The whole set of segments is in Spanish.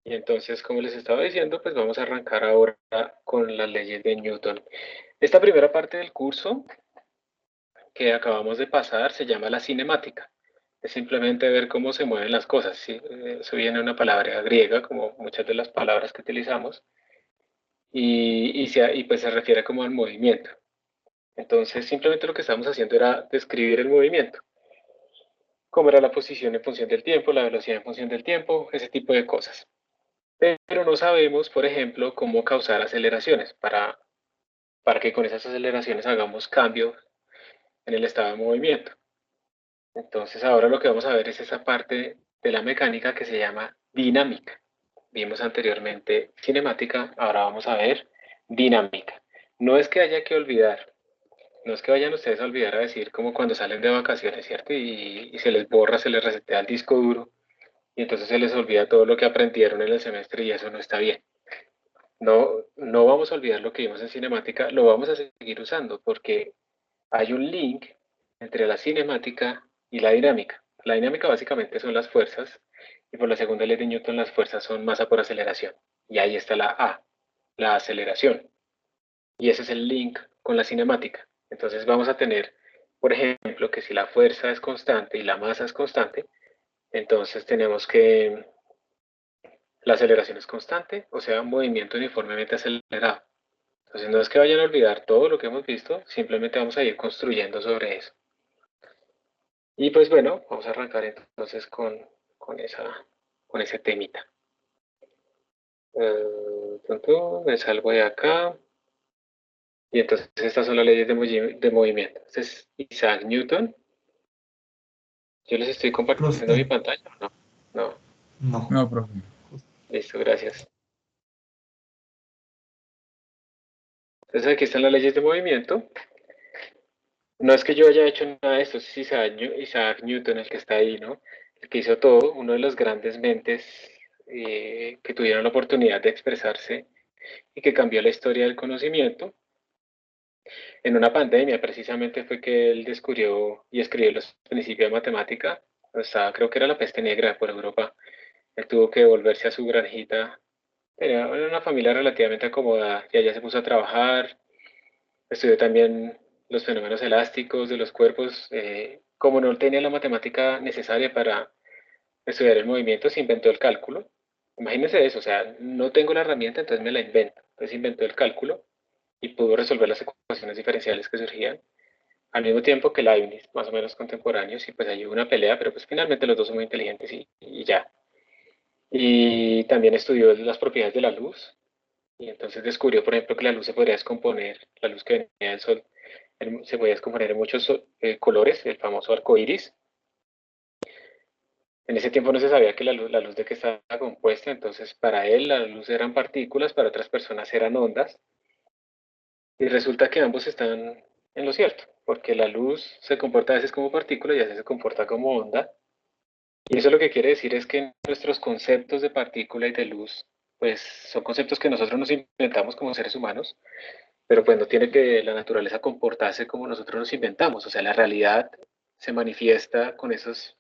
Y entonces, como les estaba diciendo, pues vamos a arrancar ahora con las leyes de Newton. Esta primera parte del curso que acabamos de pasar se llama la cinemática. Es simplemente ver cómo se mueven las cosas. ¿Sí? Eso viene de una palabra griega, como muchas de las palabras que utilizamos, y pues se refiere como al movimiento. Entonces, simplemente lo que estamos haciendo era describir el movimiento. Cómo era la posición en función del tiempo, la velocidad en función del tiempo, ese tipo de cosas. Pero no sabemos, por ejemplo, cómo causar aceleraciones para que con esas aceleraciones hagamos cambios en el estado de movimiento. Entonces ahora lo que vamos a ver es esa parte de la mecánica que se llama dinámica. Vimos anteriormente cinemática, ahora vamos a ver dinámica. No es que haya que olvidar, no es que vayan ustedes a olvidar a decir como cuando salen de vacaciones, ¿cierto? Y se les borra, se les resetea el disco duro y entonces se les olvida todo lo que aprendieron en el semestre y eso no está bien. No vamos a olvidar lo que vimos en cinemática, lo vamos a seguir usando porque hay un link entre la cinemática y la dinámica. La dinámica básicamente son las fuerzas y por la segunda ley de Newton las fuerzas son masa por aceleración. Y ahí está la A, la aceleración. Y ese es el link con la cinemática. Entonces vamos a tener, por ejemplo, que si la fuerza es constante y la masa es constante, entonces tenemos que la aceleración es constante, o sea, un movimiento uniformemente acelerado. Entonces no es que vayan a olvidar todo lo que hemos visto, simplemente vamos a ir construyendo sobre eso. Y pues bueno, vamos a arrancar entonces con, con ese temita. Me salgo de acá. Y entonces estas son las leyes de movimiento. Este es Isaac Newton. Yo les estoy compartiendo mi Profe, pantalla. No, no. no. No, profe. Listo, gracias. Entonces aquí están las leyes de movimiento. No es que yo haya hecho nada de esto, es Isaac Newton el que está ahí, ¿no? El que hizo todo, uno de las grandes mentes que tuvieron la oportunidad de expresarse y que cambió la historia del conocimiento. En una pandemia, precisamente, fue que él descubrió y escribió los principios de matemática. O sea, creo que era la peste negra por Europa. Él tuvo que volverse a su granjita. Tenía una familia relativamente acomodada y allá se puso a trabajar. Estudió también los fenómenos elásticos de los cuerpos. Como no tenía la matemática necesaria para estudiar el movimiento, se inventó el cálculo. Imagínense eso, o sea, no tengo la herramienta, entonces me la invento. Entonces inventó el cálculo y pudo resolver las ecuaciones diferenciales que surgían al mismo tiempo que Leibniz, más o menos contemporáneos, y pues hay una pelea, pero pues finalmente los dos son muy inteligentes y ya. Y también estudió las propiedades de la luz, y entonces descubrió, por ejemplo, que la luz se podría descomponer, la luz que venía del sol se podía descomponer en muchos colores, el famoso arco iris. En ese tiempo no se sabía que la luz de qué estaba compuesta, entonces para él la luz eran partículas, para otras personas eran ondas, y resulta que ambos están en lo cierto, porque la luz se comporta a veces como partícula y a veces se comporta como onda. Y eso lo que quiere decir es que nuestros conceptos de partícula y de luz, pues son conceptos que nosotros nos inventamos como seres humanos, pero pues no tiene que la naturaleza comportarse como nosotros nos inventamos. O sea, la realidad se manifiesta con esos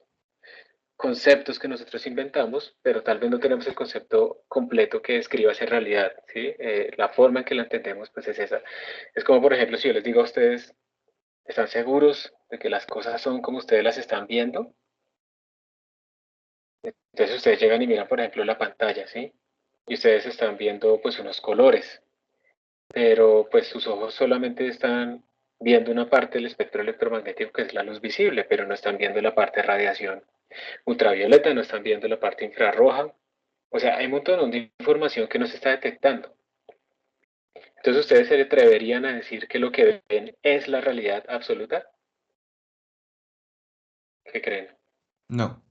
conceptos que nosotros inventamos, pero tal vez no tenemos el concepto completo que describa esa realidad, ¿sí? La forma en que la entendemos, pues es esa. Es como, por ejemplo, si yo les digo a ustedes, ¿están seguros de que las cosas son como ustedes las están viendo? Entonces ustedes llegan y miran, por ejemplo, la pantalla, ¿sí? Y ustedes están viendo pues unos colores, pero pues sus ojos solamente están viendo una parte del espectro electromagnético que es la luz visible, pero no están viendo la parte de radiación ultravioleta, no están viendo la parte infrarroja. O sea, hay un montón de información que no se está detectando. Entonces ustedes se atreverían a decir que lo que ven es la realidad absoluta. ¿Qué creen? No.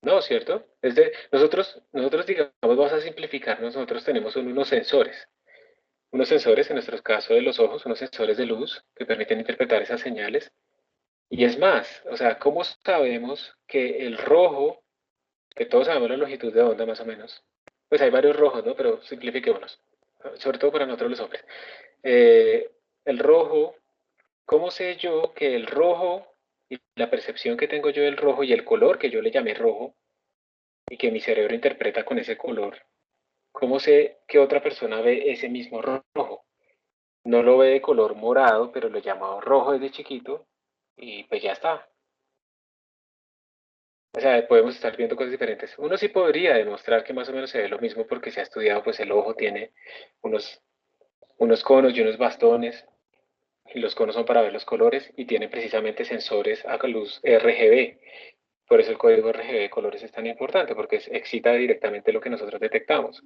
No, ¿cierto? Nosotros digamos, vamos a simplificar, nosotros tenemos unos sensores, en nuestro caso de los ojos, unos sensores de luz que permiten interpretar esas señales. Y es más, o sea, ¿cómo sabemos que el rojo, que todos sabemos la longitud de onda más o menos, pues hay varios rojos, ¿no? Pero simplifiquémonos, sobre todo para nosotros los hombres. Eh, el rojo, ¿cómo sé yo que el rojo y la percepción que tengo yo del rojo y el color que yo le llamé rojo y que mi cerebro interpreta con ese color, ¿cómo sé que otra persona ve ese mismo rojo? No lo ve de color morado, pero lo he llamado rojo desde chiquito y pues ya está. O sea, podemos estar viendo cosas diferentes. Uno sí podría demostrar que más o menos se ve lo mismo porque se ha estudiado, pues el ojo tiene unos, unos conos y unos bastones, y los conos son para ver los colores y tienen precisamente sensores a luz RGB. Por eso el código RGB de colores es tan importante, porque excita directamente lo que nosotros detectamos.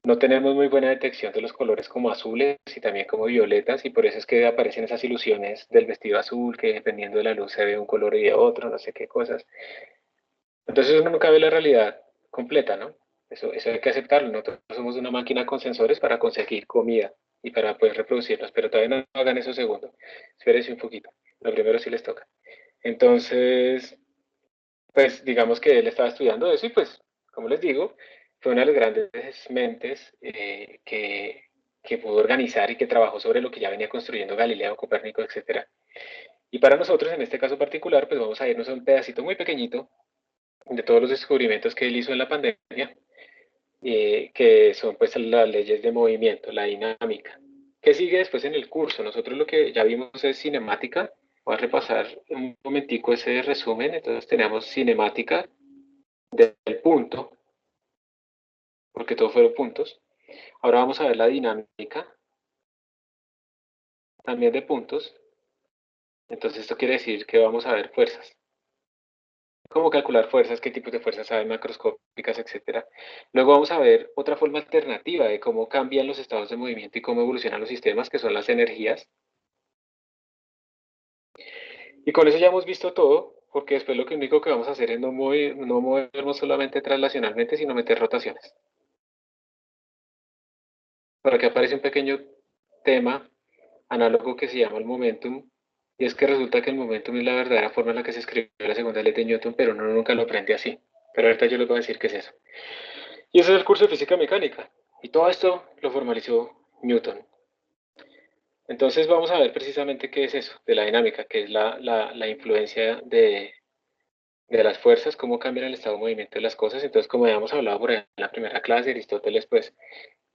No tenemos muy buena detección de los colores como azules y también como violetas, y por eso es que aparecen esas ilusiones del vestido azul, que dependiendo de la luz se ve un color y de otro, no sé qué cosas. Entonces uno nunca ve la realidad completa, ¿no? Eso hay que aceptarlo. Nosotros somos una máquina con sensores para conseguir comida y para poder reproducirnos, pero todavía no hagan eso segundo. Espérense un poquito. Lo primero sí les toca. Entonces, pues digamos que él estaba estudiando eso y pues, como les digo, fue una de las grandes mentes que pudo organizar y que trabajó sobre lo que ya venía construyendo Galileo, Copérnico, etcétera. Y para nosotros, en este caso particular, pues vamos a irnos a un pedacito muy pequeñito de todos los descubrimientos que él hizo en la pandemia, que son pues las leyes de movimiento, la dinámica. ¿Qué sigue después en el curso? Nosotros lo que ya vimos es cinemática. Voy a repasar un momentico ese resumen. Entonces tenemos cinemática del punto, porque todos fueron puntos. Ahora vamos a ver la dinámica también de puntos. Entonces esto quiere decir que vamos a ver fuerzas. Cómo calcular fuerzas, qué tipos de fuerzas hay macroscópicas, etcétera. Luego vamos a ver otra forma alternativa de cómo cambian los estados de movimiento y cómo evolucionan los sistemas, que son las energías. Y con eso ya hemos visto todo, porque después lo único que vamos a hacer es no movernos solamente translacionalmente, sino meter rotaciones. Por aquí aparece un pequeño tema análogo que se llama el momentum, y es que resulta que el momentum es la verdadera forma en la que se escribió la segunda ley de Newton, pero uno nunca lo aprende así. Pero ahorita yo les voy a decir qué es eso. Y ese es el curso de física mecánica. Y todo esto lo formalizó Newton. Entonces vamos a ver precisamente qué es eso, de la dinámica, que es la influencia de las fuerzas, cómo cambian el estado de movimiento de las cosas. Entonces, como habíamos hablado por ahí en la primera clase, Aristóteles pues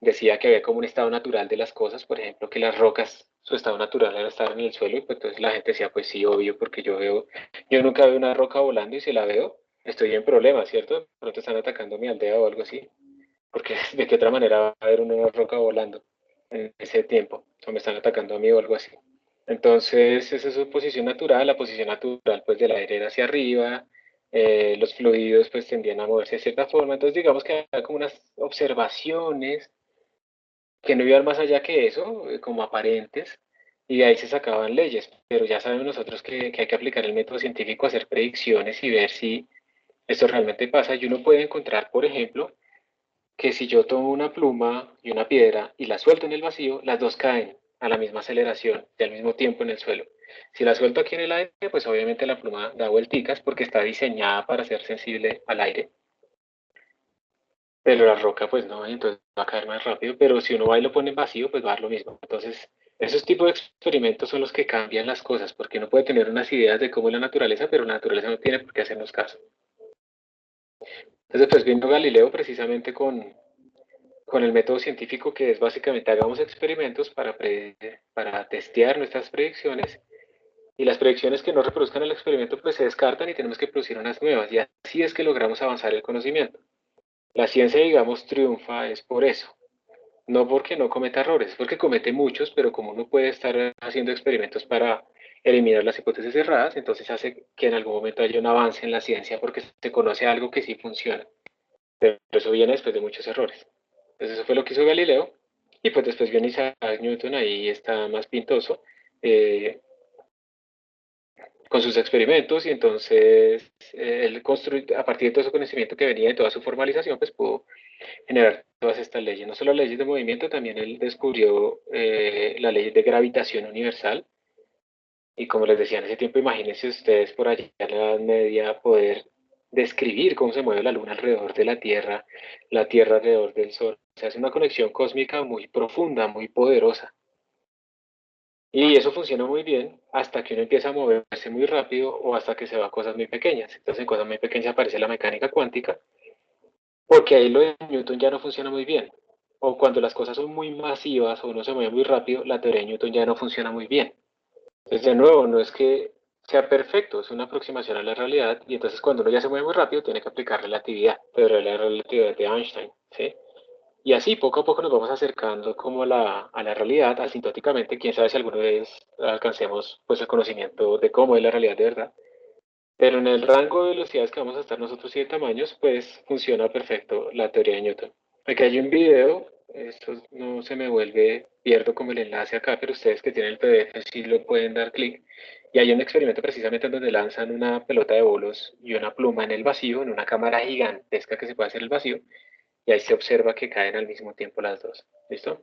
decía que había como un estado natural de las cosas, por ejemplo, que las rocas, su estado natural era estar en el suelo, y pues entonces la gente decía, pues sí, obvio, porque yo nunca veo una roca volando y si la veo, estoy en problemas, ¿cierto? De pronto están atacando mi aldea o algo así, porque de qué otra manera va a haber una roca volando en ese tiempo, o me están atacando a mí o algo así. Entonces, esa es su posición natural, la posición natural pues del aire era hacia arriba, los fluidos pues tendían a moverse de cierta forma, entonces digamos que hay como unas observaciones que no iban más allá que eso, como aparentes, y de ahí se sacaban leyes, pero ya sabemos nosotros que hay que aplicar el método científico, hacer predicciones y ver si esto realmente pasa. Y uno puede encontrar, por ejemplo, que si yo tomo una pluma y una piedra y la suelto en el vacío, las dos caen a la misma aceleración y al mismo tiempo en el suelo. Si la suelto aquí en el aire, pues obviamente la pluma da vuelticas porque está diseñada para ser sensible al aire, pero la roca pues no, entonces va a caer más rápido, pero si uno va y lo pone en vacío, pues va a dar lo mismo. Entonces, esos tipos de experimentos son los que cambian las cosas, porque uno puede tener unas ideas de cómo es la naturaleza, pero la naturaleza no tiene por qué hacernos caso. Entonces, pues viendo Galileo precisamente con el método científico, que es básicamente hagamos experimentos para testear nuestras predicciones, y las predicciones que no reproduzcan el experimento pues se descartan y tenemos que producir unas nuevas, y así es que logramos avanzar el conocimiento. La ciencia, digamos, triunfa es por eso, no porque no cometa errores, porque comete muchos, pero como uno puede estar haciendo experimentos para eliminar las hipótesis erradas, entonces hace que en algún momento haya un avance en la ciencia porque se conoce algo que sí funciona. Pero eso viene después de muchos errores. Entonces eso fue lo que hizo Galileo. Y pues después viene Isaac Newton, ahí está más pintoso, eh, con sus experimentos, y entonces él construyó, a partir de todo ese conocimiento que venía de toda su formalización, pues pudo generar todas estas leyes. No solo leyes de movimiento, también él descubrió la ley de gravitación universal. Y como les decía en ese tiempo, imagínense ustedes por allá en la Edad Media poder describir cómo se mueve la Luna alrededor de la Tierra alrededor del Sol. O sea, es una conexión cósmica muy profunda, muy poderosa. Y eso funciona muy bien hasta que uno empieza a moverse muy rápido o hasta que se va a cosas muy pequeñas. Entonces, en cosas muy pequeñas aparece la mecánica cuántica, Porque ahí lo de Newton ya no funciona muy bien. O cuando las cosas son muy masivas o uno se mueve muy rápido, la teoría de Newton ya no funciona muy bien. Entonces, de nuevo, no es que sea perfecto, es una aproximación a la realidad y entonces cuando uno ya se mueve muy rápido tiene que aplicar relatividad, pero la relatividad de Einstein, ¿sí? Y así poco a poco nos vamos acercando como a la realidad asintóticamente, quién sabe si alguna vez alcancemos pues el conocimiento de cómo es la realidad de verdad, pero en el rango de velocidades que vamos a estar nosotros y de tamaños, pues funciona perfecto la teoría de Newton. Aquí hay un video, esto no se me vuelve, pierdo como el enlace acá, pero ustedes que tienen el PDF sí lo pueden dar clic. Y hay un experimento precisamente en donde lanzan una pelota de bolos y una pluma en el vacío, en una cámara gigantesca que se puede hacer el vacío, y ahí se observa que caen al mismo tiempo las dos. ¿Listo?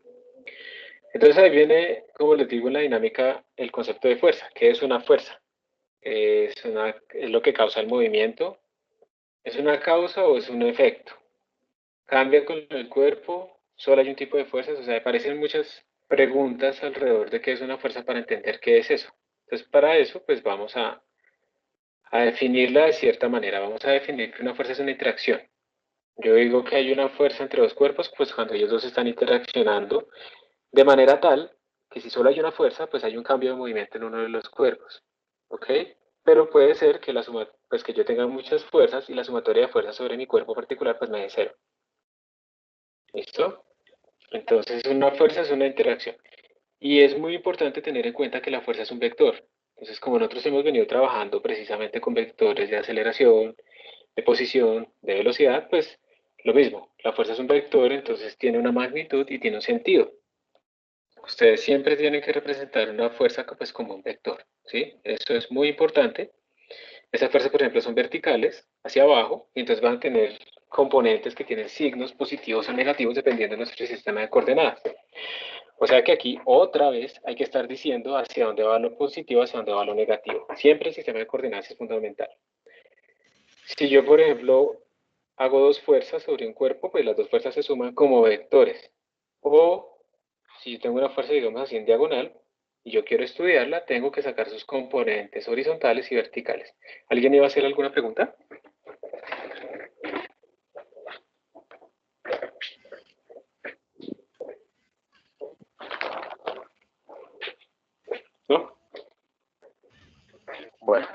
Entonces ahí viene, como les digo, en la dinámica, el concepto de fuerza. ¿Qué es una fuerza? Es lo que causa el movimiento. ¿Es una causa o es un efecto? ¿Cambia con el cuerpo? ¿Solo hay un tipo de fuerzas? O sea, aparecen muchas preguntas alrededor de qué es una fuerza para entender qué es eso. Entonces, para eso, pues vamos a definirla de cierta manera. Vamos a definir que una fuerza es una interacción. Yo digo que hay una fuerza entre dos cuerpos, pues cuando ellos dos están interaccionando de manera tal que si solo hay una fuerza, pues hay un cambio de movimiento en uno de los cuerpos. ¿Ok? Pero puede ser que, pues que yo tenga muchas fuerzas y la sumatoria de fuerzas sobre mi cuerpo particular pues me dé cero. ¿Listo? Entonces una fuerza es una interacción. Y es muy importante tener en cuenta que la fuerza es un vector. Entonces, como nosotros hemos venido trabajando precisamente con vectores de aceleración, de posición, de velocidad, pues lo mismo. La fuerza es un vector, entonces tiene una magnitud y tiene un sentido. Ustedes siempre tienen que representar una fuerza pues, como un vector, ¿sí? Eso es muy importante. Esas fuerzas, por ejemplo, son verticales hacia abajo y entonces van a tener componentes que tienen signos positivos o negativos dependiendo de nuestro sistema de coordenadas. O sea que aquí otra vez hay que estar diciendo hacia dónde va lo positivo, hacia dónde va lo negativo. Siempre el sistema de coordenadas es fundamental. Si yo, por ejemplo, hago dos fuerzas sobre un cuerpo, pues las dos fuerzas se suman como vectores. O si yo tengo una fuerza, digamos así, en diagonal, y yo quiero estudiarla, tengo que sacar sus componentes horizontales y verticales. ¿Alguien iba a hacer alguna pregunta? ¿No? Bueno,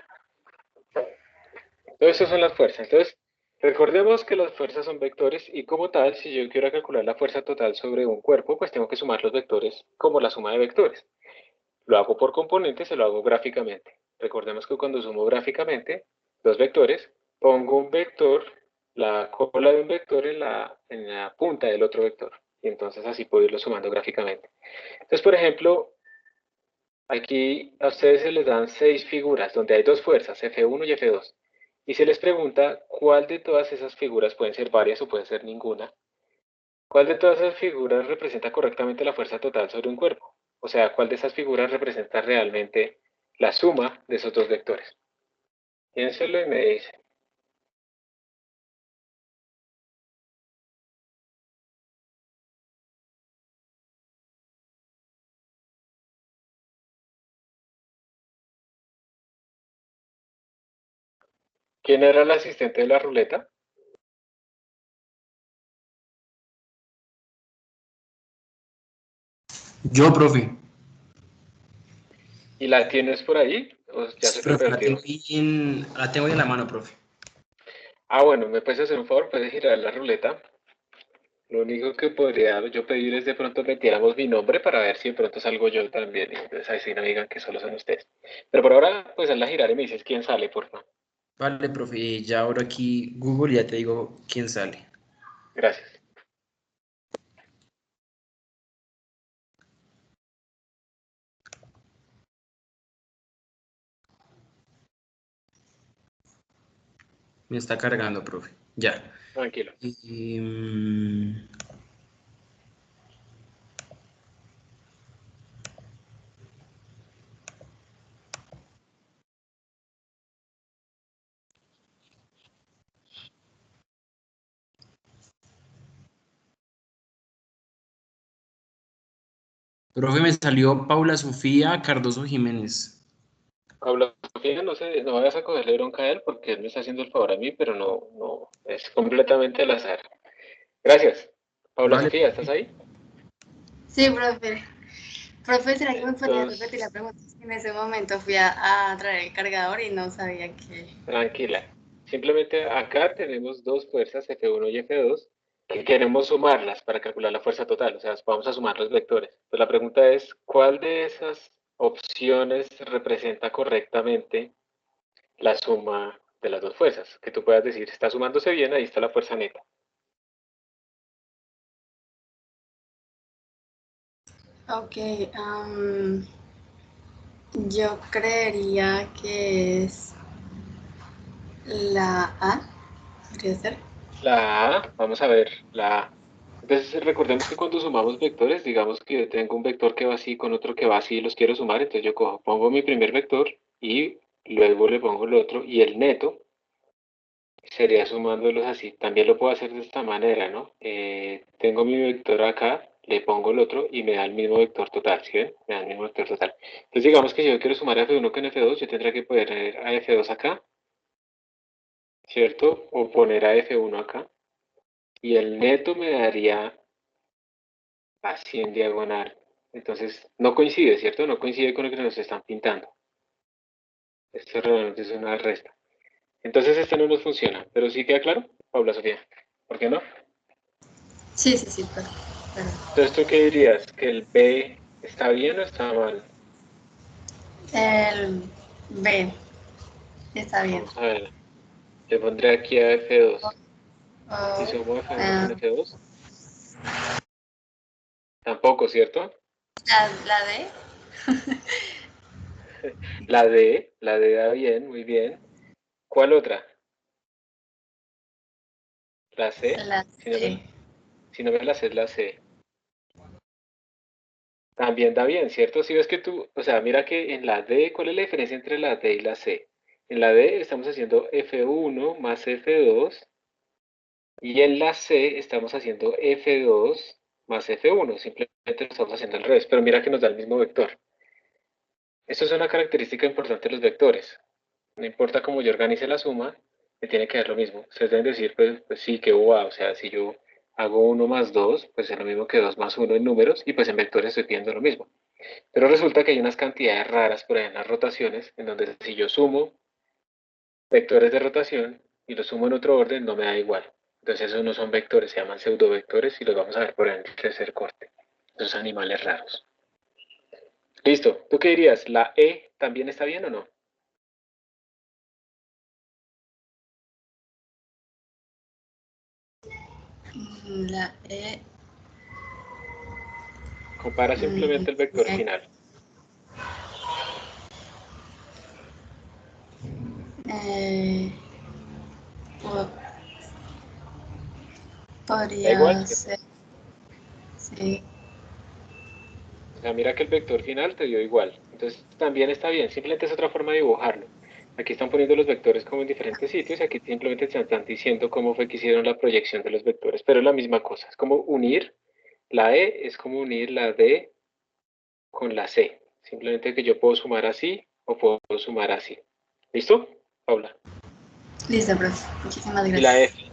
entonces esas son las fuerzas. Entonces, recordemos que las fuerzas son vectores y como tal, si yo quiero calcular la fuerza total sobre un cuerpo, pues tengo que sumar los vectores como la suma de vectores. Lo hago por componentes, se lo hago gráficamente. Recordemos que cuando sumo gráficamente dos vectores, pongo un vector, la cola de un vector en la punta del otro vector. Y entonces así puedo irlo sumando gráficamente. Entonces, por ejemplo, aquí a ustedes se les dan 6 figuras donde hay dos fuerzas, F1 y F2. Y se les pregunta cuál de todas esas figuras, pueden ser varias o puede ser ninguna, cuál de todas esas figuras representa correctamente la fuerza total sobre un cuerpo. O sea, cuál de esas figuras representa realmente la suma de esos dos vectores. Piénselo y me dice. ¿Quién era el asistente de la ruleta? Yo, profe. ¿Y la tienes por ahí? ¿O ya Sí, se te profe, perdió? la tengo ahí en la mano, profe. Ah, bueno, ¿me puedes hacer un favor? ¿Puedes girar la ruleta? Lo único que podría yo pedir es de pronto metiéramos mi nombre para ver si de pronto salgo yo también. Y entonces ahí sí no digan que solo son ustedes. Pero por ahora, pues hazla girar y me dices quién sale, por favor. Vale, profe, ya abro aquí Google y ya te digo quién sale. Gracias. Me está cargando, profe. Ya. Tranquilo. Y, profe, me salió Paula Sofía Cardoso Jiménez. Pablo Sofía, no sé, no vayas a cogerle bronca a él porque él me está haciendo el favor a mí, pero no, no, es completamente al azar. Gracias. Paula Vale. Sofía, ¿estás ahí? Sí, profe. Profe, ¿será que me podría Entonces, repetir la pregunta? Es que en ese momento fui a traer el cargador y no sabía que... tranquila. Simplemente acá tenemos dos fuerzas, F1 y F2, que queremos sumarlas para calcular la fuerza total. O sea, vamos a sumar los vectores. Pues la pregunta es, ¿cuál de esas opciones representa correctamente la suma de las dos fuerzas? Que tú puedas decir, está sumándose bien, ahí está la fuerza neta. Ok, yo creería que es la A, podría ser. La A, vamos a ver, la A. Entonces, recordemos que cuando sumamos vectores, digamos que yo tengo un vector que va así con otro que va así y los quiero sumar, entonces yo cojo, pongo mi primer vector y luego le pongo el otro y el neto sería sumándolos así. También lo puedo hacer de esta manera, ¿no? Tengo mi vector acá, le pongo el otro y me da el mismo vector total, ¿sí ven? Me da el mismo vector total. Entonces, digamos que si yo quiero sumar a F1 con F2, yo tendría que poner a F2 acá, ¿cierto? O poner a F1 acá. Y el neto me daría así en diagonal. Entonces, no coincide, ¿cierto? No coincide con lo que nos están pintando. Esto realmente es una resta. Entonces, este no nos funciona. Pero sí queda claro, Paula Sofía. ¿Por qué no? Sí, sí, sí, profe. Entonces, ¿tú qué dirías? ¿Que el B está bien o está mal? El B, está bien. Vamos a ver. Le pondré aquí a F2. ¿Y O, sumo F1 con ah, F2? Tampoco, ¿cierto? la D, La D da bien, muy bien. ¿Cuál otra? ¿La C? la Si no me, C. si no me la sé, es la C. También da bien, ¿cierto? Si ves que tú, o sea, mira que en la D, ¿cuál es la diferencia entre la D y la C? En la D estamos haciendo F1 más F2 y en la C estamos haciendo F2 más F1, simplemente lo estamos haciendo al revés, pero mira que nos da el mismo vector. Esto es una característica importante de los vectores. No importa cómo yo organice la suma, me tiene que dar lo mismo. Ustedes deben decir, pues sí, que wow, o sea, si yo hago 1 más 2, pues es lo mismo que 2 más 1 en números y pues en vectores estoy pidiendo lo mismo. Pero resulta que hay unas cantidades raras por ahí en las rotaciones, en donde si yo sumo vectores de rotación y los sumo en otro orden, no me da igual. Entonces esos no son vectores, se llaman pseudovectores y los vamos a ver por ahí en el tercer corte. Esos animales raros. Listo, ¿tú qué dirías? ¿La E también está bien o no? La E, Compara simplemente el vector E, final. eh, po- Da igual, podría ¿cierto? ser, sí. O sea, mira que el vector final te dio igual. Entonces también está bien, simplemente es otra forma de dibujarlo. Aquí están poniendo los vectores como en diferentes sitios y aquí simplemente se están diciendo cómo fue que hicieron la proyección de los vectores, pero es la misma cosa. Es como unir, la E es como unir la D con la C. Simplemente que yo puedo sumar así o puedo sumar así. ¿Listo, Paula? Listo, profe. Muchísimas Y la gracias. F,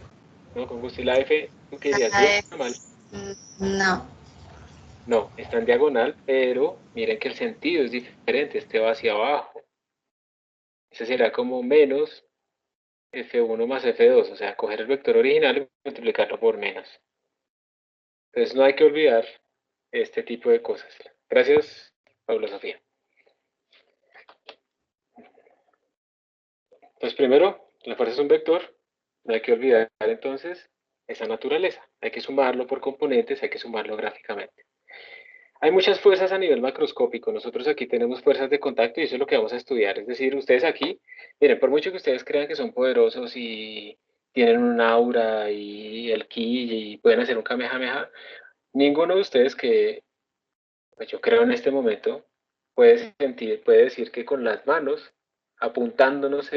¿no? Con gusto. Y la F, ¿tú qué dirías? La ¿Bien E, o mal? no. No, está en diagonal, pero miren que el sentido es diferente. Este va hacia abajo. Ese será como menos F1 más F2, o sea, coger el vector original y multiplicarlo por menos. Entonces no hay que olvidar este tipo de cosas. Gracias, Paula Sofía. Entonces primero, la fuerza es un vector, no hay que olvidar entonces esa naturaleza. Hay que sumarlo por componentes, hay que sumarlo gráficamente. Hay muchas fuerzas a nivel macroscópico. Nosotros aquí tenemos fuerzas de contacto y eso es lo que vamos a estudiar. Es decir, ustedes aquí, miren, por mucho que ustedes crean que son poderosos y tienen un aura y el ki y pueden hacer un kamehameha, ninguno de ustedes que, pues yo creo en este momento, puede sentir, puede decir que con las manos, apuntándonos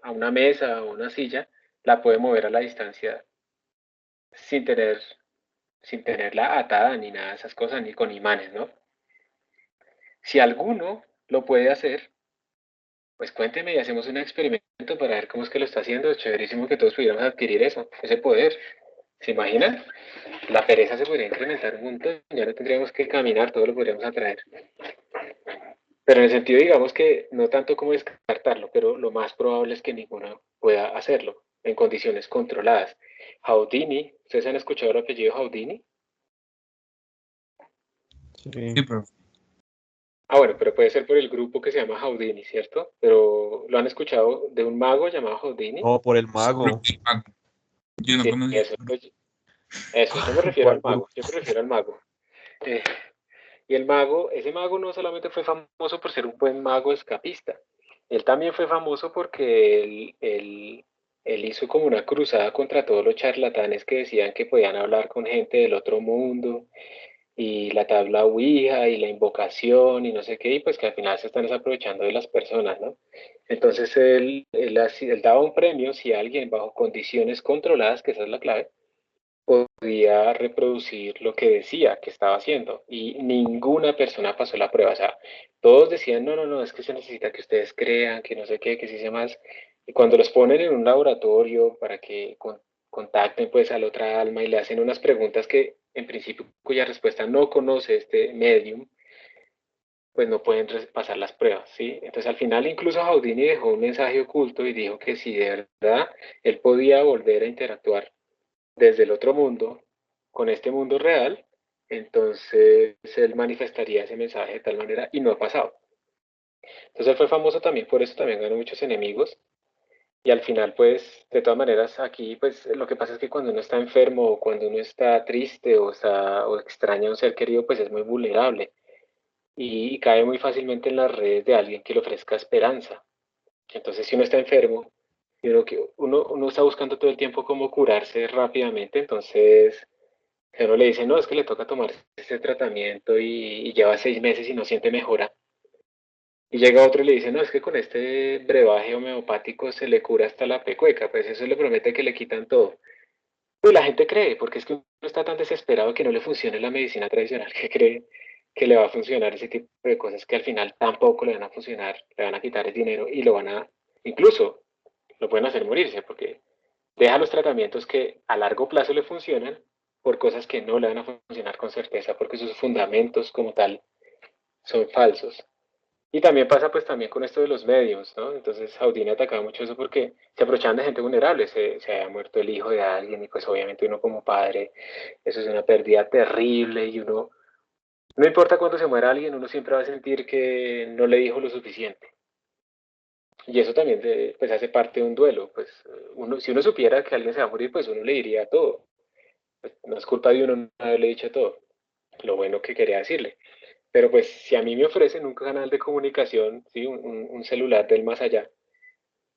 a una mesa o una silla, la puede mover a la distancia sin tener, sin tenerla atada ni nada de esas cosas, ni con imanes, ¿no? Si alguno lo puede hacer, pues cuénteme y hacemos un experimento para ver cómo es que lo está haciendo. Chéverísimo que todos pudiéramos adquirir eso, ese poder. ¿Se imaginan? La pereza se podría incrementar un montón, ya no tendríamos que caminar, todo lo podríamos atraer. Pero en el sentido, digamos que no tanto como descartarlo, pero lo más probable es que ninguno pueda hacerlo en condiciones controladas. Houdini, ¿ustedes han escuchado el apellido Houdini? Sí, pero Ah, bueno, pero puede ser por el grupo que se llama Houdini, ¿cierto? Pero ¿lo han escuchado de un mago llamado Houdini? no, por el mago. Yo no Sí, conozco. eso, yo me refiero ¿Cuál al mago, grupo? yo me refiero al mago. Eh, y el mago, ese mago no solamente fue famoso por ser un buen mago escapista, él también fue famoso porque él hizo como una cruzada contra todos los charlatanes que decían que podían hablar con gente del otro mundo, y la tabla Ouija y la invocación y no sé qué, y pues que al final se están desaprovechando de las personas, ¿no? Entonces él daba un premio si alguien bajo condiciones controladas, que esa es la clave, podía reproducir lo que decía que estaba haciendo y ninguna persona pasó la prueba. O sea, todos decían, no, no, no, es que se necesita que ustedes crean, que no sé qué, que sí se más. Y cuando los ponen en un laboratorio para que contacten pues a la otra alma y le hacen unas preguntas que en principio cuya respuesta no conoce este medium, pues no pueden pasar las pruebas, ¿sí? Entonces al final incluso Houdini dejó un mensaje oculto y dijo que si de verdad él podía volver a interactuar desde el otro mundo con este mundo real, entonces él manifestaría ese mensaje de tal manera y no ha pasado. Entonces él fue famoso también por eso, también ganó muchos enemigos y al final pues de todas maneras aquí pues lo que pasa es que cuando uno está enfermo o cuando uno está triste o extraña a un ser querido pues es muy vulnerable y cae muy fácilmente en las redes de alguien que le ofrezca esperanza. Entonces si uno está enfermo y uno está buscando todo el tiempo cómo curarse rápidamente, entonces que uno le dice, no, es que le toca tomar este tratamiento y lleva 6 meses y no siente mejora. Y llega otro y le dice, no, es que con este brebaje homeopático se le cura hasta la pecueca, pues eso le promete que le quitan todo. Pues la gente cree, porque es que uno está tan desesperado que no le funcione la medicina tradicional, que cree que le va a funcionar ese tipo de cosas que al final tampoco le van a funcionar, le van a quitar el dinero y lo van a, incluso lo pueden hacer morirse, porque deja los tratamientos que a largo plazo le funcionan por cosas que no le van a funcionar con certeza, porque sus fundamentos como tal son falsos. Y también pasa pues también con esto de los medios, ¿no? Entonces Houdini atacaba mucho eso porque se aprovechaban de gente vulnerable, se había muerto el hijo de alguien y pues obviamente uno como padre, eso es una pérdida terrible y uno, no importa cuándo se muera alguien, uno siempre va a sentir que no le dijo lo suficiente. Y eso también pues hace parte de un duelo, pues si uno supiera que alguien se va a morir, pues uno le diría todo. Pues, no es culpa de uno no haberle dicho todo, lo bueno que quería decirle. Pero pues si a mí me ofrecen un canal de comunicación, ¿sí? un celular del más allá,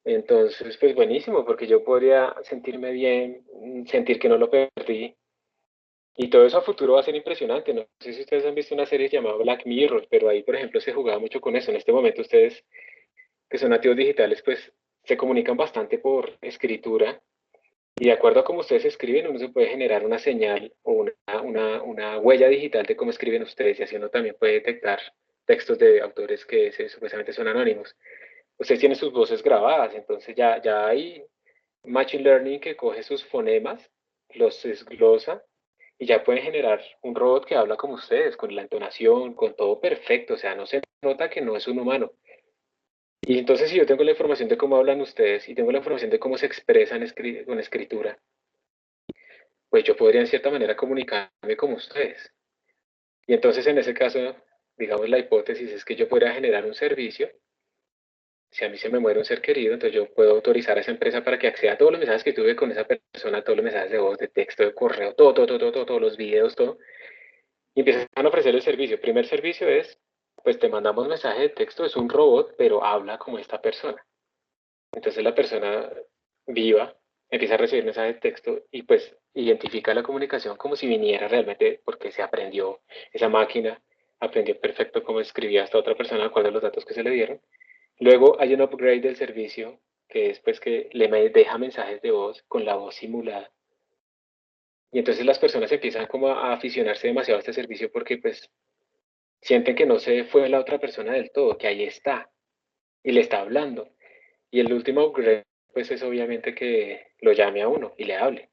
entonces pues buenísimo, porque yo podría sentirme bien, sentir que no lo perdí. Y todo eso a futuro va a ser impresionante. No sé si ustedes han visto una serie llamada Black Mirror, pero ahí, por ejemplo, se jugaba mucho con eso. En este momento ustedes, que son nativos digitales, pues se comunican bastante por escritura. Y de acuerdo a cómo ustedes escriben, uno se puede generar una señal o una huella digital de cómo escriben ustedes, y así uno también puede detectar textos de autores que supuestamente son anónimos. Ustedes tienen sus voces grabadas, entonces ya hay Machine Learning que coge sus fonemas, los desglosa y ya pueden generar un robot que habla como ustedes, con la entonación, con todo perfecto, o sea, no se nota que no es un humano. Y entonces si yo tengo la información de cómo hablan ustedes y tengo la información de cómo se expresan con escritura, pues yo podría en cierta manera comunicarme como ustedes. Y entonces en ese caso, digamos, la hipótesis es que yo podría generar un servicio. Si a mí se me muere un ser querido, entonces yo puedo autorizar a esa empresa para que acceda a todos los mensajes que tuve con esa persona, todos los mensajes de voz, de texto, de correo, todo, todos los videos, todo. Y empiezan a ofrecer el servicio. El primer servicio es, pues te mandamos mensaje de texto, es un robot, pero habla como esta persona. Entonces la persona viva empieza a recibir mensajes de texto y pues identifica la comunicación como si viniera realmente porque se aprendió esa máquina, aprendió perfecto cómo escribía esta otra persona, cuáles son los datos que se le dieron. Luego hay un upgrade del servicio que es pues que le deja mensajes de voz con la voz simulada. Y entonces las personas empiezan como a aficionarse demasiado a este servicio porque pues sienten que no se fue la otra persona del todo, que ahí está y le está hablando. Y el último upgrade, pues es obviamente que lo llame a uno y le hable.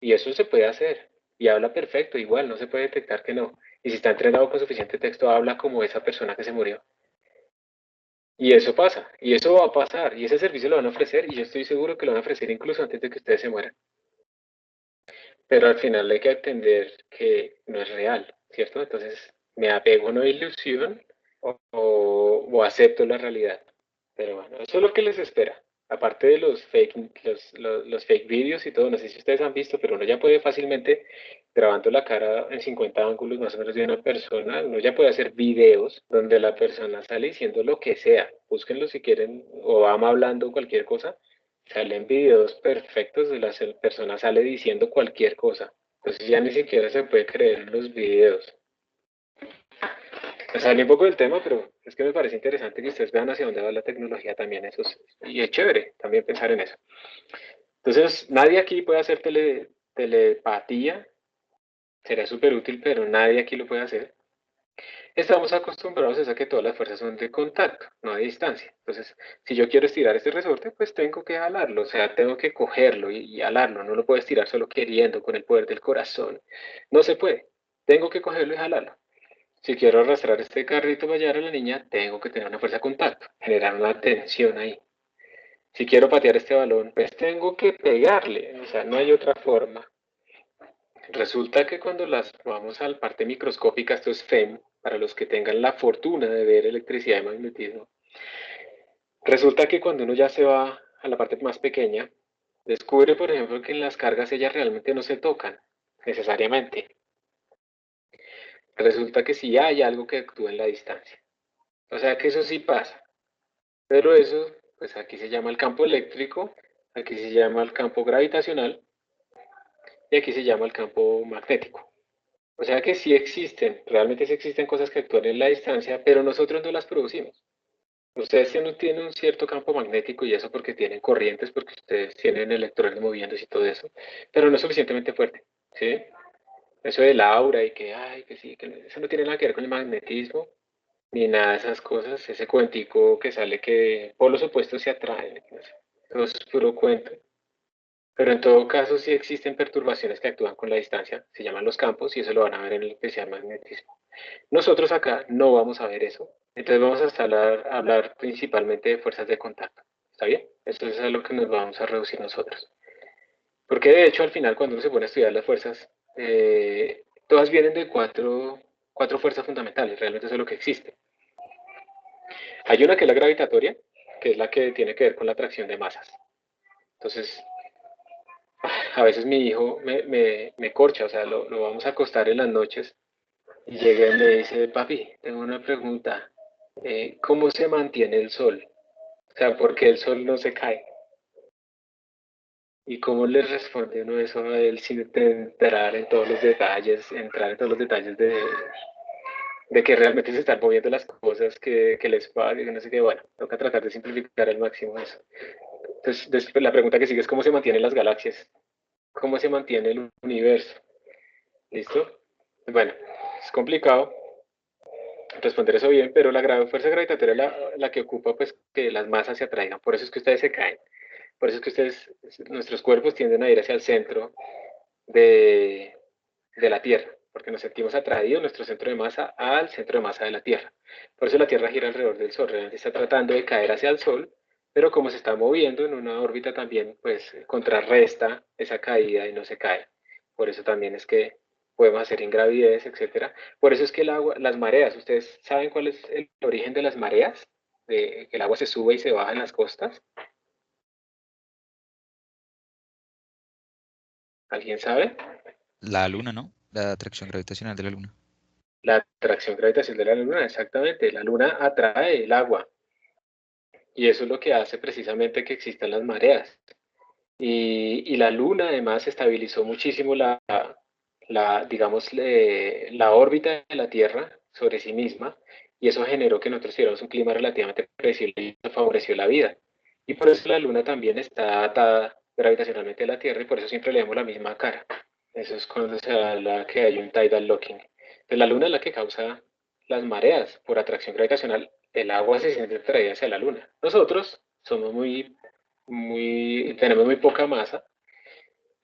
Y eso se puede hacer. Y habla perfecto, igual, no se puede detectar que no. Y si está entrenado con suficiente texto, habla como esa persona que se murió. Y eso pasa, y eso va a pasar, y ese servicio lo van a ofrecer, y yo estoy seguro que lo van a ofrecer incluso antes de que ustedes se mueran. Pero al final hay que entender que no es real, ¿cierto? Entonces, me apego a una ilusión o acepto la realidad. Pero bueno, eso es lo que les espera. Aparte de los fake videos y todo, no sé si ustedes han visto, pero uno ya puede fácilmente, grabando la cara en 50 ángulos más o menos de una persona, uno ya puede hacer videos donde la persona sale diciendo lo que sea. Búsquenlo si quieren, o vamos hablando cualquier cosa. Salen videos perfectos de la persona sale diciendo cualquier cosa. Entonces ya ni siquiera se puede creer en los videos. Me salí un poco del tema, pero es que me parece interesante que ustedes vean hacia dónde va la tecnología también. Y es chévere también pensar en eso. Entonces, nadie aquí puede hacer telepatía. Sería súper útil, pero nadie aquí lo puede hacer. Estamos acostumbrados a que todas las fuerzas son de contacto, no de distancia. Entonces, si yo quiero estirar este resorte, pues tengo que jalarlo, o sea, tengo que cogerlo y jalarlo. No lo puedo estirar solo queriendo, con el poder del corazón. No se puede. Tengo que cogerlo y jalarlo. Si quiero arrastrar este carrito para llevar a la niña, tengo que tener una fuerza de contacto, generar una tensión ahí. Si quiero patear este balón, pues tengo que pegarle, o sea, no hay otra forma. Resulta que cuando las vamos a la parte microscópica, esto es FEM, para los que tengan la fortuna de ver electricidad y magnetismo, resulta que cuando uno ya se va a la parte más pequeña, descubre, por ejemplo, que en las cargas ellas realmente no se tocan, necesariamente. Resulta que sí hay algo que actúa en la distancia. O sea que eso sí pasa. Pero eso, pues aquí se llama el campo eléctrico, aquí se llama el campo gravitacional y aquí se llama el campo magnético. O sea que sí existen, realmente sí existen cosas que actúan en la distancia, pero nosotros no las producimos. Ustedes tienen un cierto campo magnético y eso porque tienen corrientes, porque ustedes tienen electrones moviéndose y todo eso, pero no es suficientemente fuerte, ¿sí? Eso del aura y que, ay, que sí, que eso no tiene nada que ver con el magnetismo, ni nada de esas cosas, ese cuentico que sale que polos opuestos se atraen, no sé, eso es puro cuento. Pero en todo caso sí existen perturbaciones que actúan con la distancia, se llaman los campos y eso lo van a ver en el especial magnetismo. Nosotros acá no vamos a ver eso, entonces vamos a hablar principalmente de fuerzas de contacto, ¿está bien? Eso es a lo que nos vamos a reducir nosotros. Porque de hecho al final cuando uno se pone a estudiar las fuerzas, todas vienen de cuatro fuerzas fundamentales, realmente eso es lo que existe. Hay una que es la gravitatoria, que es la que tiene que ver con la atracción de masas. Entonces, a veces mi hijo me corcha, o sea, lo vamos a acostar en las noches y llega y me dice, papi, tengo una pregunta, ¿cómo se mantiene el sol? O sea, ¿por qué el sol no se cae? ¿Y cómo le responde uno eso a él sin entrar en todos los detalles, de que realmente se están moviendo las cosas, que el espacio, que no sé qué? Bueno, toca tratar de simplificar al máximo eso. Entonces, después la pregunta que sigue es ¿cómo se mantienen las galaxias? ¿Cómo se mantiene el universo? ¿Listo? Bueno, es complicado responder eso bien, pero la fuerza gravitatoria es la que ocupa pues que las masas se atraigan. Por eso es que ustedes se caen. Por eso es que nuestros cuerpos tienden a ir hacia el centro de, de la Tierra, porque nos sentimos atraídos nuestro centro de masa al centro de masa de la Tierra. Por eso la Tierra gira alrededor del Sol, realmente está tratando de caer hacia el Sol, pero como se está moviendo en una órbita también, pues contrarresta esa caída y no se cae. Por eso también es que podemos hacer ingravidez, etcétera. Por eso es que el agua, las mareas, ¿ustedes saben cuál es el origen de las mareas? De que el agua se sube y se baja en las costas. ¿Alguien sabe? La luna, ¿no? La atracción gravitacional de la luna. La atracción gravitacional de la luna, exactamente. La luna atrae el agua y eso es lo que hace precisamente que existan las mareas. Y la luna además estabilizó muchísimo digamos, la órbita de la Tierra sobre sí misma y eso generó que nosotros tuviéramos un clima relativamente predecible y eso favoreció la vida. Y por eso la luna también está atada gravitacionalmente a la Tierra y por eso siempre le damos la misma cara. Eso es cuando se habla que hay un tidal locking. Entonces la luna es la que causa las mareas por atracción gravitacional. El agua se siente atraída hacia la luna. Nosotros somos tenemos muy poca masa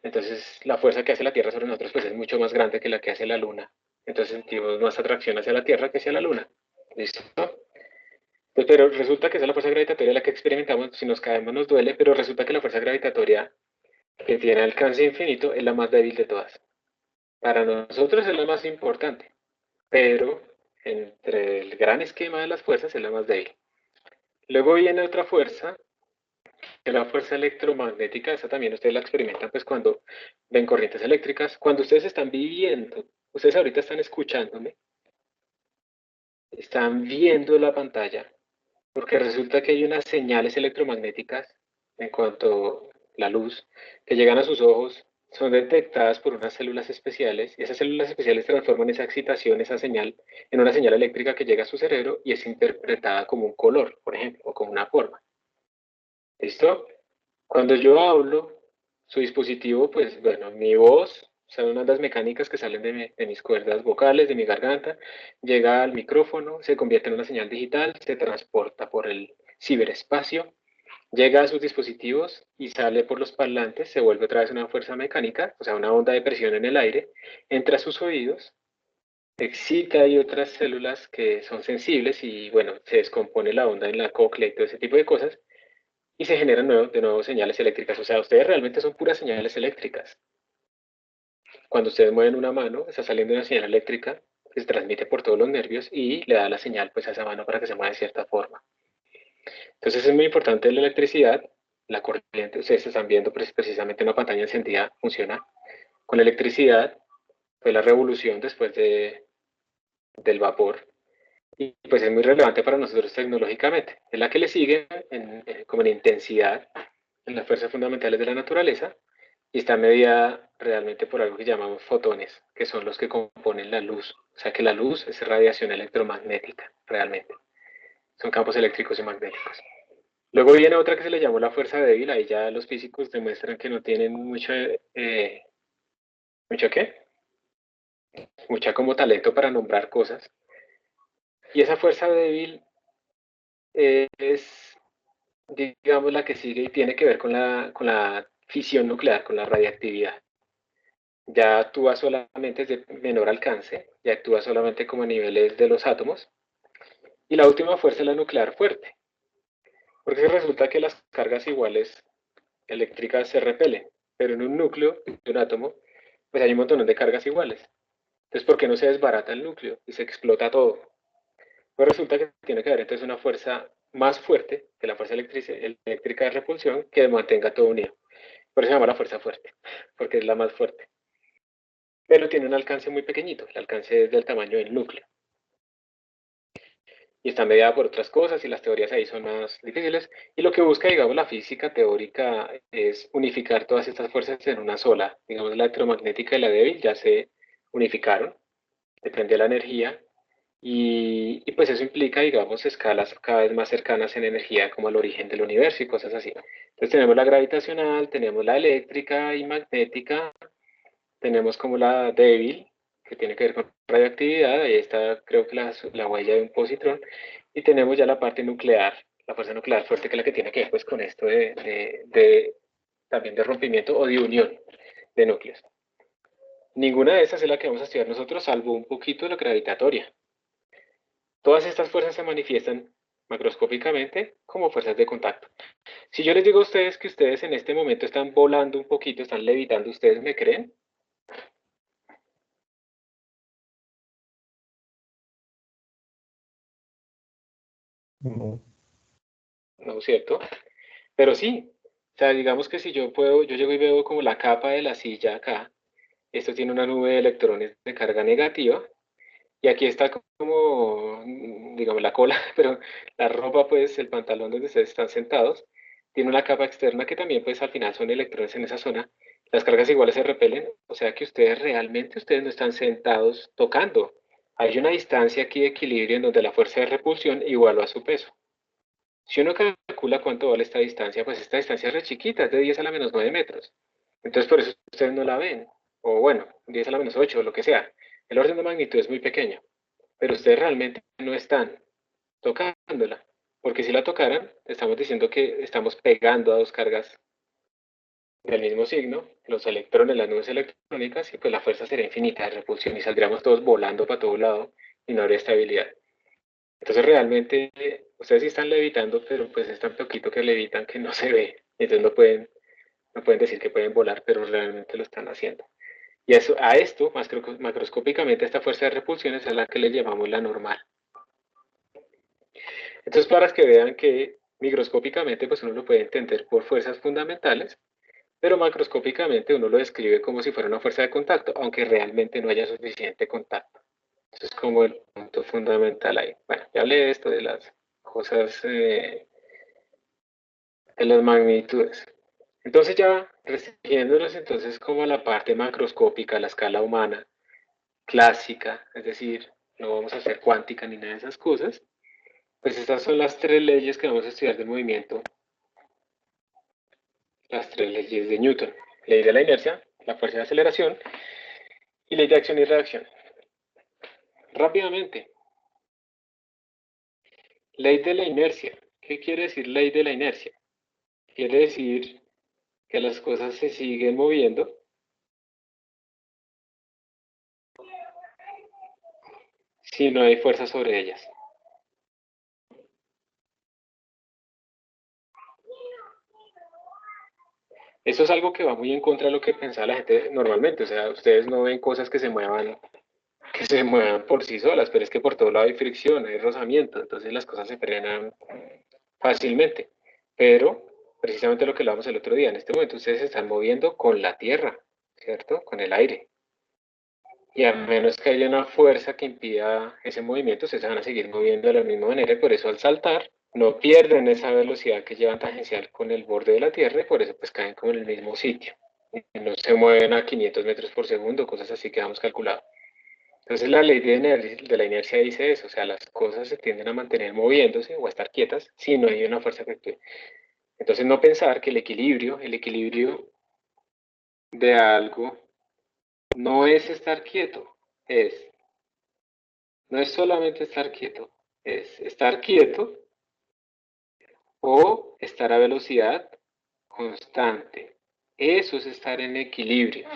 Entonces, la fuerza que hace la Tierra sobre nosotros pues, es mucho más grande que la que hace la Luna. Entonces, sentimos más atracción hacia la Tierra que hacia la Luna. ¿Listo? Pues, pero resulta que esa es la fuerza gravitatoria la que experimentamos. Si nos caemos nos duele, pero resulta que la fuerza gravitatoria que tiene alcance infinito es la más débil de todas. Para nosotros es la más importante, pero entre el gran esquema de las fuerzas es la más débil. Luego viene otra fuerza, que es la fuerza electromagnética. Esa también ustedes la experimentan pues cuando ven corrientes eléctricas. Cuando ustedes están viviendo, ustedes ahorita están escuchándome, están viendo la pantalla, porque resulta que hay unas señales electromagnéticas en cuanto a la luz que llegan a sus ojos, son detectadas por unas células especiales y esas células especiales transforman esa excitación, esa señal, en una señal eléctrica que llega a su cerebro y es interpretada como un color, por ejemplo, o como una forma. ¿Listo? Cuando yo hablo, su dispositivo, pues bueno, mi voz, son unas ondas mecánicas que salen de mis cuerdas vocales, de mi garganta, llega al micrófono, se convierte en una señal digital, se transporta por el ciberespacio, llega a sus dispositivos y sale por los parlantes, se vuelve otra vez una fuerza mecánica, o sea, una onda de presión en el aire, entra a sus oídos, excita y otras células que son sensibles y bueno, se descompone la onda en la cóclea y todo ese tipo de cosas y se generan de nuevo señales eléctricas. O sea, ustedes realmente son puras señales eléctricas. Cuando ustedes mueven una mano, está saliendo una señal eléctrica que se transmite por todos los nervios y le da la señal pues, a esa mano para que se mueva de cierta forma. Entonces es muy importante la electricidad, la corriente. Ustedes están viendo precisamente una pantalla encendida, funciona. Con la electricidad fue la revolución después del vapor. Y pues es muy relevante para nosotros tecnológicamente. Es la que le sigue como en intensidad en las fuerzas fundamentales de la naturaleza y está medida realmente por algo que llamamos fotones, que son los que componen la luz. O sea que la luz es radiación electromagnética, realmente. Son campos eléctricos y magnéticos. Luego viene otra que se le llamó la fuerza débil. Ahí ya los físicos demuestran que no tienen ¿mucho qué? Mucha como talento para nombrar cosas. Y esa fuerza débil es, digamos, la que sigue y tiene que ver con la fisión nuclear, con la radiactividad. Ya actúa solamente de menor alcance, ya actúa solamente como a niveles de los átomos. Y la última fuerza es la nuclear fuerte, porque resulta que las cargas iguales eléctricas se repelen, pero en un núcleo de un átomo, pues hay un montón de cargas iguales. Entonces, ¿por qué no se desbarata el núcleo y se explota todo? Pues resulta que tiene que haber entonces una fuerza más fuerte que la fuerza eléctrica de repulsión que mantenga todo unido. Por eso se llama la fuerza fuerte, porque es la más fuerte. Pero tiene un alcance muy pequeñito, el alcance es del tamaño del núcleo. Y está mediada por otras cosas y las teorías ahí son más difíciles. Y lo que busca, digamos, la física teórica es unificar todas estas fuerzas en una sola. Digamos, la electromagnética y la débil ya se unificaron, depende de la energía. Y pues eso implica, digamos, escalas cada vez más cercanas en energía como al origen del universo y cosas así. Entonces tenemos la gravitacional, tenemos la eléctrica y magnética, tenemos como la débil, que tiene que ver con radioactividad, ahí está creo que la huella de un positrón, y tenemos ya la parte nuclear, la fuerza nuclear fuerte, que es la que tiene que ver pues con esto también de rompimiento o de unión de núcleos. Ninguna de esas es la que vamos a estudiar nosotros, salvo un poquito la gravitatoria. Todas estas fuerzas se manifiestan macroscópicamente como fuerzas de contacto. Si yo les digo a ustedes que ustedes en este momento están volando un poquito, están levitando, ¿ustedes me creen? No. No, ¿cierto? Pero sí, o sea, digamos que si yo llego y veo como la capa de la silla acá, esto tiene una nube de electrones de carga negativa, y aquí está como, digamos, la cola, pero la ropa, pues, el pantalón donde ustedes están sentados, tiene una capa externa que también, pues, al final son electrones en esa zona. Las cargas iguales se repelen, o sea que ustedes no están sentados tocando. Hay una distancia aquí de equilibrio en donde la fuerza de repulsión iguala a su peso. Si uno calcula cuánto vale esta distancia, pues esta distancia es re chiquita, es de 10 a la menos 9 metros. Entonces por eso ustedes no la ven. O bueno, 10 a la menos 8, o lo que sea. El orden de magnitud es muy pequeño. Pero ustedes realmente no están tocándola. Porque si la tocaran, estamos diciendo que estamos pegando a dos cargas del mismo signo, los electrones, las nubes electrónicas, y pues la fuerza sería infinita de repulsión y saldríamos todos volando para todo lado y no habría estabilidad. Entonces realmente ustedes sí están levitando, pero pues es tan poquito que levitan que no se ve. Entonces no pueden decir que pueden volar, pero realmente lo están haciendo. Y a esto, macroscópicamente, esta fuerza de repulsión es a la que le llamamos la normal. Entonces, para que vean que microscópicamente pues uno lo puede entender por fuerzas fundamentales, pero macroscópicamente uno lo describe como si fuera una fuerza de contacto, aunque realmente no haya suficiente contacto. Eso es como el punto fundamental ahí. Bueno, ya hablé de esto, de las cosas, de las magnitudes. Entonces ya restringiéndonos entonces como a la parte macroscópica, la escala humana, clásica, es decir, no vamos a hacer cuántica ni nada de esas cosas, pues estas son las tres leyes que vamos a estudiar del movimiento, las tres leyes de Newton. Ley de la inercia, la fuerza de aceleración y ley de acción y reacción. Rápidamente. Ley de la inercia. ¿Qué quiere decir ley de la inercia? Quiere decir que las cosas se siguen moviendo si no hay fuerza sobre ellas. Eso es algo que va muy en contra de lo que pensaba la gente normalmente. O sea, ustedes no ven cosas que se muevan por sí solas, pero es que por todo lado hay fricción, hay rozamiento, entonces las cosas se frenan fácilmente. Pero precisamente lo que hablábamos el otro día, en este momento ustedes se están moviendo con la tierra, ¿cierto? Con el aire. Y a menos que haya una fuerza que impida ese movimiento, ustedes se van a seguir moviendo de la misma manera, y por eso al saltar no pierden esa velocidad que llevan tangencial con el borde de la tierra, y por eso pues caen como en el mismo sitio. Y no se mueven a 500 metros por segundo, cosas así que hemos calculado. Entonces la ley de la inercia dice eso, o sea, las cosas se tienden a mantener moviéndose o a estar quietas si no hay una fuerza que actúe. Entonces no pensar que el equilibrio de algo no es estar quieto, no es solamente estar quieto, es estar quieto o estar a velocidad constante. Eso es estar en equilibrio.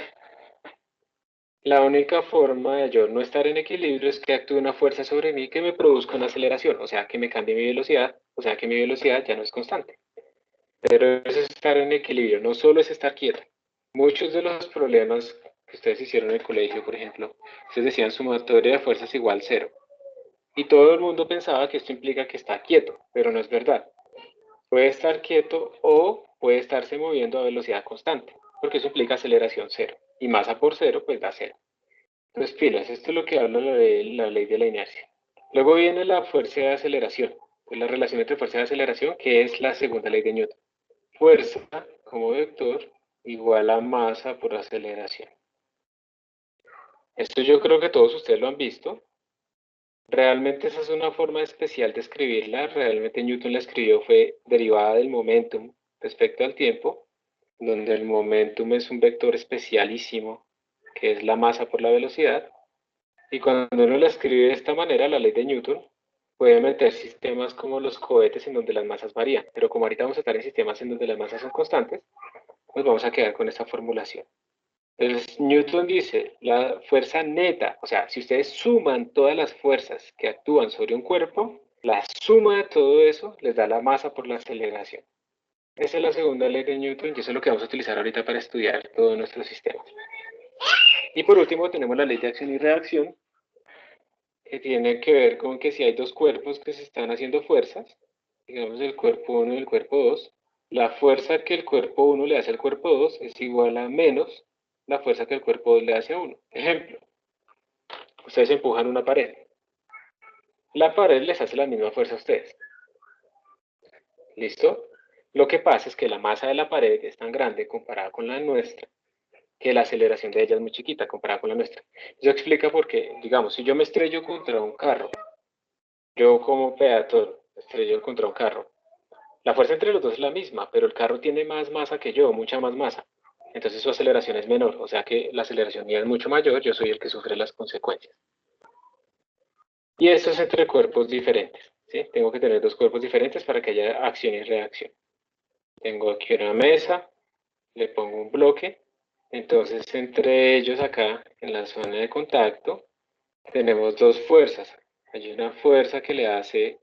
La única forma de yo no estar en equilibrio es que actúe una fuerza sobre mí que me produzca una aceleración, o sea, que me cambie mi velocidad, o sea, que mi velocidad ya no es constante. Pero eso es estar en equilibrio, no solo es estar quieto. Muchos de los problemas que ustedes hicieron en el colegio, por ejemplo, ustedes decían sumatoria de fuerzas igual 0. Y todo el mundo pensaba que esto implica que está quieto, pero no es verdad. Puede estar quieto o puede estarse moviendo a velocidad constante, porque eso implica aceleración 0. Y masa por 0, pues da 0. Entonces, pilas, esto es lo que habla la ley de la inercia. Luego viene la fuerza de aceleración, es la relación entre fuerza y aceleración, que es la segunda ley de Newton. Fuerza como vector igual a masa por aceleración. Esto yo creo que todos ustedes lo han visto. Realmente esa es una forma especial de escribirla. Realmente Newton la escribió fue derivada del momentum respecto al tiempo, donde el momentum es un vector especialísimo, que es la masa por la velocidad. Y cuando uno la escribe de esta manera, la ley de Newton, puede meter sistemas como los cohetes en donde las masas varían. Pero como ahorita vamos a estar en sistemas en donde las masas son constantes, pues vamos a quedar con esta formulación. Entonces, Newton dice, la fuerza neta, o sea, si ustedes suman todas las fuerzas que actúan sobre un cuerpo, la suma de todo eso les da la masa por la aceleración. Esa es la segunda ley de Newton y eso es lo que vamos a utilizar ahorita para estudiar todo nuestro sistema. Y por último tenemos la ley de acción y reacción, que tiene que ver con que si hay dos cuerpos que se están haciendo fuerzas, digamos el cuerpo 1 y el cuerpo 2, la fuerza que el cuerpo 1 le hace al cuerpo 2 es igual a menos la fuerza que el cuerpo 2 le hace a 1. Ejemplo, ustedes empujan una pared. La pared les hace la misma fuerza a ustedes. ¿Listo? Lo que pasa es que la masa de la pared es tan grande comparada con la nuestra, que la aceleración de ella es muy chiquita comparada con la nuestra. Eso explica por qué, digamos, si yo me estrello contra un carro, yo como peatón estrello contra un carro, la fuerza entre los dos es la misma, pero el carro tiene más masa que yo, mucha más masa. Entonces su aceleración es menor, o sea que la aceleración mía es mucho mayor, yo soy el que sufre las consecuencias. Y esto es entre cuerpos diferentes, ¿sí? Tengo que tener dos cuerpos diferentes para que haya acción y reacción. Tengo aquí una mesa le pongo un bloque. Entonces, entre ellos acá, en la zona de contacto, tenemos dos fuerzas. Hay una fuerza que le hace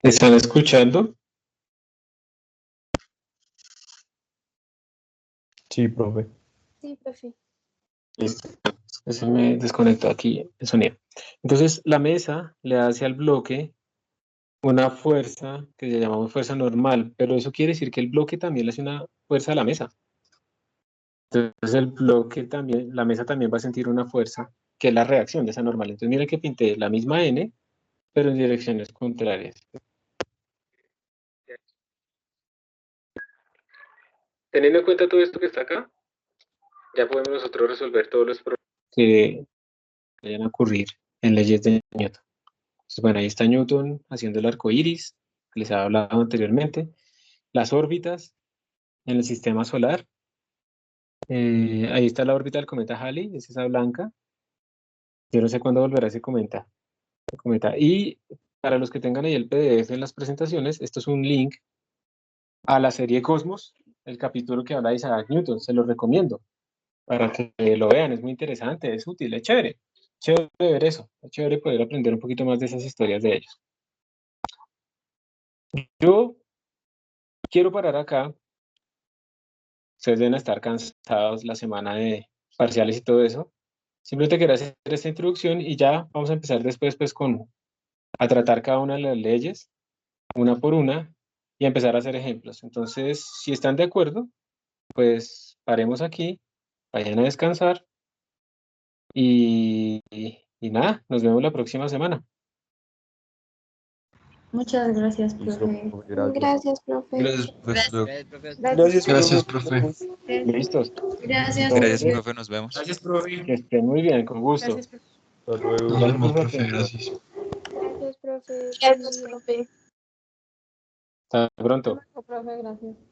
¿están escuchando? Sí, profe. Sí, profe. Listo. Se me desconectó aquí el sonido. Entonces, la mesa le hace al bloque una fuerza que le llamamos fuerza normal, pero eso quiere decir que el bloque también le hace una fuerza a la mesa. Entonces, el bloque también, la mesa también va a sentir una fuerza que es la reacción de esa normal. Entonces, mira que pinté la misma N, pero en direcciones contrarias. Teniendo en cuenta todo esto que está acá, ya podemos nosotros resolver todos los problemas que vayan a ocurrir en leyes de Newton. Entonces, bueno, ahí está Newton haciendo el arco iris, que les había hablado anteriormente, las órbitas en el sistema solar. Ahí está la órbita del cometa Halley, es esa blanca. Yo no sé cuándo volverá ese cometa. Y para los que tengan ahí el PDF en las presentaciones, esto es un link a la serie Cosmos, el capítulo que habla de Isaac Newton. Se los recomiendo para que lo vean. Es muy interesante, es útil, es chévere. Chévere ver eso. Es chévere poder aprender un poquito más de esas historias de ellos. Yo quiero parar acá. Ustedes deben estar cansados la semana de parciales y todo eso. Simplemente quería hacer esta introducción y ya vamos a empezar después pues a tratar cada una de las leyes, una por una, y a empezar a hacer ejemplos. Entonces, si están de acuerdo, pues paremos aquí, vayan a descansar y nada, nos vemos la próxima semana. Muchas gracias, Listo, profe. profe, gracias. Gracias, profe. Gracias, profe. Gracias, profe. Listos. Gracias. Gracias, Entonces, profe, nos vemos. Gracias, profe. que estén muy bien, con gusto. Gracias, profe. Hasta luego. Nos Gracias vemos, por su profe, atención. gracias. Gracias, profe. Gracias, profe. Hasta pronto. Profe, gracias.